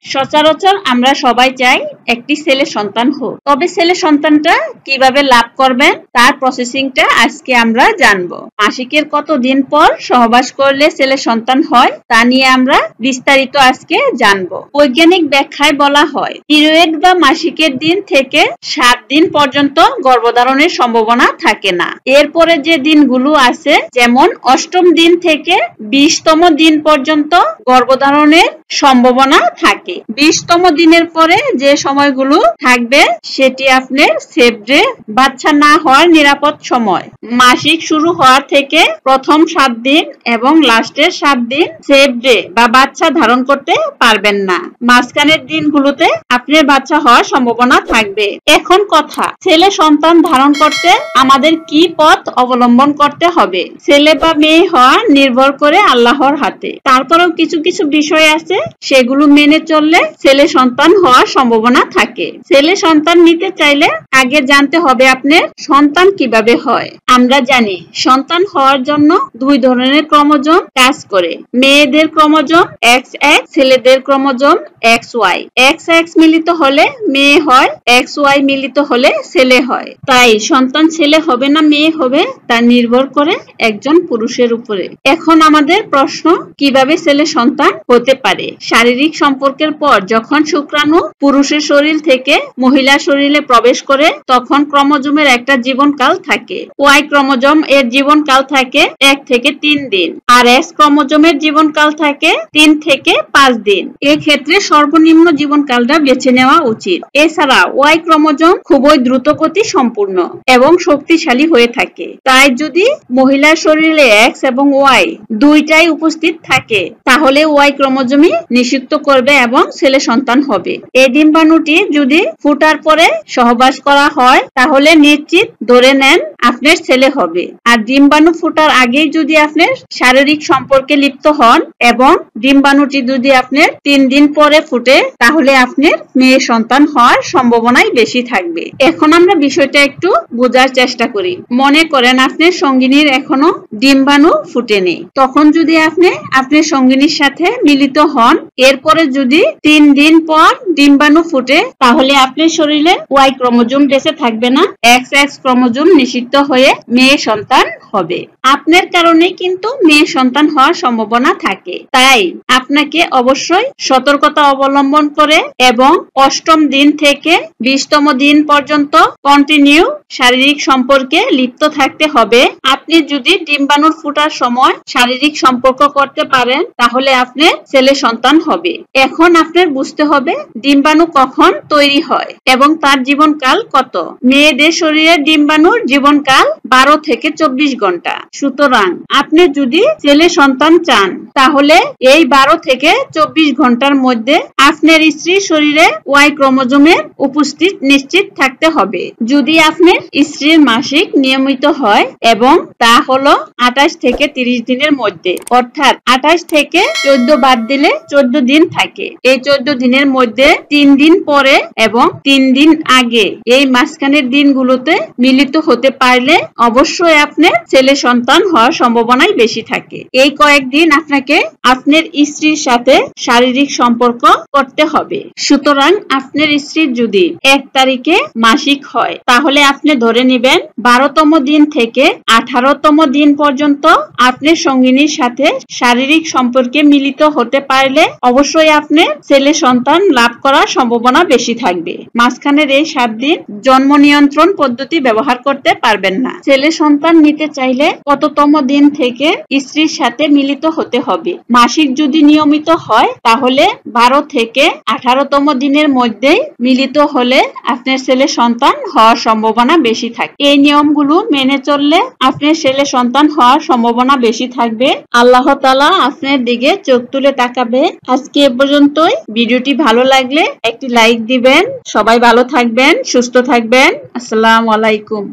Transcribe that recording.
সচরাচর আমরা সবাই চাই একটি ছেলে সন্তান হোক, তবে ছেলে সন্তানটা কিভাবে লাভ করবেন তার প্রসেসিংটা আজকে আমরা জানবো। মাসিকের কতদিন পর সহবাস করলে ছেলে সন্তান হয় তা নিয়ে আমরা বিস্তারিত আজকে জানবো। বৈজ্ঞানিক ব্যাখ্যায় বলা হয়, পিরিয়ড বা মাসিকের দিন থেকে 7 দিন পর্যন্ত গর্ভধারণের সম্ভাবনা থাকে না। এরপরে যে দিনগুলো আছে, যেমন 8ম দিন থেকে 20তম দিন পর্যন্ত গর্ভধারণের সম্ভাবনা থাকে। 20তম দিনের পরে যে সময়গুলো থাকবে সেটি আপনার সেফ ডে, বাচ্চা না হওয়ার নিরাপদ সময়। মাসিক শুরু হওয়া থেকে প্রথম 7 দিন এবং লাস্টের 7 দিন সেফ ডে বা বাচ্চা ধারণ করতে পারবেন না। মাঝখানের দিনগুলোতে আপনার বাচ্চা হওয়ার সম্ভাবনা থাকবে। এখন কথা, ছেলে সন্তান ধারণ করতে আমাদের কি পথ অবলম্বন করতে হবে? ছেলে বা মেয়ে হওয়া নির্ভর করে আল্লাহর হাতে। তারপরেও কিছু কিছু বিষয় আছে, সেগুলো মেনে চললে ছেলে সন্তান হওয়ার সম্ভাবনা থাকে। ছেলে সন্তান নিতে চাইলে আগে জানতে হবে আপনার সন্তান কিভাবে হয়। আমরা জানি সন্তান হওয়ার জন্য 2 ধরনের ক্রোমোজোম কাজ করে। মেয়েদের ক্রোমোজোম XX, ছেলেদের ক্রোমোজোম XY। XX মিলিত হলে মেয়ে হয়, XY মিলিত হলে ছেলে হয়। তাই সন্তান ছেলে হবে না মেয়ে হবে তা নির্ভর করে একজন পুরুষের উপরে। এখন আমাদের প্রশ্ন, কিভাবে ছেলে সন্তান হতে পারে? শারীরিক সম্পর্কের পর যখন শুক্রাণু পুরুষের শরীর থেকে মহিলার শরীরে প্রবেশ করে তখন ক্রোমোজোমের একটা জীবনকাল থাকে। Y ক্রোমোজোম এর জীবনকাল থাকে 1 থেকে 3 দিন আর S ক্রোমোজোমের জীবনকাল থাকে 3 থেকে 5 দিন। এক্ষেত্রে সর্বনিম্ন জীবনকালটা বেছে নেওয়া উচিত। এছাড়া Y ক্রোমোজোম খুবই দ্রুতগতি সম্পূর্ণ এবং শক্তিশালী হয়ে থাকে। তাই যদি মহিলার শরীরে X এবং Y দুইটাই উপস্থিত থাকে তাহলে Y ক্রোমোজোমই নিষিক্ত করবে এবং ছেলে সন্তান হবে। এই ডিম্বাণুটি যদি ফুটার পরে সহবাস করা হয় তাহলে নিশ্চিত ধরে নেন আপনার ছেলে হবে। আর ডিম্বাণু ফুটার আগেই যদি আপনার শারীরিক সম্পর্কে লিপ্ত হন এবং ডিম্বাণুটি যদি আপনার 3 দিন পরে ফুটে তাহলে আপনার মেয়ে সন্তান হওয়ার সম্ভাবনাই বেশি থাকবে। এখন আমরা বিষয়টা একটু বোঝার চেষ্টা করি। মনে করেন আপনার সঙ্গিনীর এখনো ডিম্বাণু ফুটেনি, তখন যদি আপনি আপনার সঙ্গিনীর সাথে মিলিত হন, এরপরে যদি 3 দিন পর ডিম্বাণু ফুটে তাহলে আপনার শরীরে Y ক্রোমোজোম বেঁচে থাকবে না, XX ক্রোমোজোম নিষিক্ত হয়ে মেয়ে সন্তান হবে। আপনার কারণে কিন্তু মেয়ে সন্তান হওয়ার সম্ভাবনা থাকে। তাই আপনাকে অবশ্যই সতর্কতা অবলম্বন করে এবং 8ম দিন থেকে 20তম দিন পর্যন্ত কন্টিনিউ শারীরিক সম্পর্কে লিপ্ত থাকতে হবে। আপনি যদি ডিম্বাণুর ফুটার সময় শারীরিক সম্পর্ক করতে পারেন তাহলে আপনার ছেলে সন্তান হবে। এখন আপনার বুঝতে হবে ডিম্বাণু কখন তৈরি হয় এবং তার জীবনকাল কত। মেয়েদের শরীরে ডিম্বাণুর জীবনকাল 12 থেকে 24 ঘন্টা। সুতরাং আপনি যদি ছেলে সন্তান চান তাহলে এই 12 থেকে 24 ঘন্টার মধ্যে আপনার স্ত্রীর শরীরে Y ক্রোমোজোমের উপস্থিত নিশ্চিত থাকতে হবে। যদি আপনার স্ত্রীর মাসিক নিয়মিত হয় এবং তা হলো 28 থেকে 30 দিনের মধ্যে, অর্থাৎ 28 থেকে 14 বাদ দিলে 14 দিন থাকে। এই 14 দিনের মধ্যে 3 দিন পরে এবং 3 দিন আগে এই মাঝখানের দিনগুলোতে মিলিত হতে পারলে অবশ্যই আপনার ছেলে সন্তান হওয়ার সম্ভাবনাই বেশি থাকে। এই কয়েকদিন আপনাকে আপনার স্ত্রীর সাথে শারীরিক সম্পর্ক করতে হবে। সুতরাং আপনার স্ত্রীর যদি 1 তারিখে মাসিক হয় তাহলে আপনি ধরে নেবেন 12তম দিন থেকে 18তম দিন পর্যন্ত আপনার সঙ্গিনীর সাথে শারীরিক সম্পর্কে মিলিত হতে পারলে অবশ্যই আপনি ছেলে সন্তান লাভ করার সম্ভাবনা বেশি থাকবে। মাঝখানের এই 7 দিন জন্ম নিয়ন্ত্রণ পদ্ধতি ব্যবহার করতে পারবেন না। ছেলে সন্তান নিতে চাইলে কততম দিন থেকে স্ত্রীর সাথে মিলিত হতে হবে? মাসিক যদি নিয়মিত হয় তাহলে 12 থেকে 18তম দিনের মধ্যে মিলিত হলে আপনার ছেলে সন্তান হওয়ার সম্ভাবনা বেশি থাকে। এই নিয়মগুলো মেনে চললে আপনার ছেলে সন্তান হওয়ার সম্ভাবনা বেশি থাকবে। আল্লাহ তাআলা আপনার দিকে চোখ তুলে তাকাবে। আজকে এ পর্যন্তই। ভিডিওটি ভালো লাগলে একটি লাইক দিবেন। সবাই ভালো থাকবেন, সুস্থ থাকবেন। আসসালামু আলাইকুম।